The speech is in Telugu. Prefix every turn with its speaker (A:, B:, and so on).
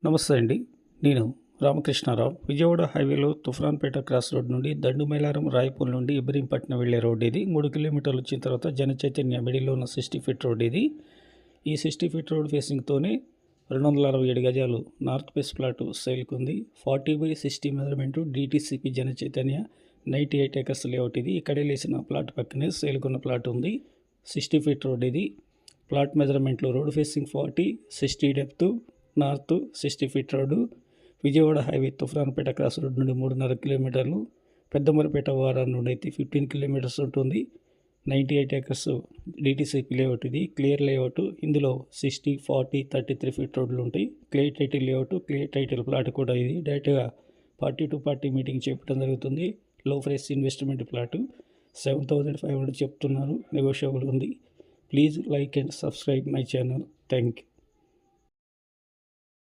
A: నమస్తే అండి. నేను రామకృష్ణారావు. విజయవాడ హైవేలో తుఫ్రాన్పేట క్రాస్ రోడ్ నుండి దండుమైలారం రాయపూల్ నుండి ఇబ్రహీంపట్నం వెళ్ళే రోడ్ ఇది. 3 కిలోమీటర్లు వచ్చిన తర్వాత జనచైతన్య మిడిల్లో ఉన్న 60 ఫీట్ రోడ్ ఇది. ఈ 60 ఫీట్ రోడ్ ఫేసింగ్తోనే 267 గజాలు నార్త్ వెస్ట్ ప్లాట్ సేల్కి ఉంది. 40/60 measurement DTCP Janachaitanya 98 acres layout ఇది. ఇక్కడే లేసిన ప్లాట్ పక్కనే సేల్కున్న ప్లాట్ ఉంది. 60 ఫీట్ రోడ్ ఇది. ప్లాట్ మెజర్మెంట్లో road facing 40, 60 depth, north 60 feet road. Vijayawada highway Tupranpet cross road నుండి 3.5 కిలోమీటర్లు, పెద్దమరపేట వారం నుండి అయితే 15 కిలోమీటర్స్ ఉంటుంది. 98 ఏకర్స్ DTCP లేఅవుట్ ఇది. Clear layout. ఇందులో 60, 40, 33 ఫీట్ రోడ్లు ఉంటాయి. Clear title layout, clear title plot కూడా ఇది. డైరెక్ట్గా పార్టీ టు పార్టీ మీటింగ్ చెప్పడం జరుగుతుంది. లో ప్రైస్ ఇన్వెస్ట్మెంట్ ప్లాటు 7,500 చెప్తున్నారు. నెగోషియబుల్ ఉంది. Please like and subscribe my channel. Thank you.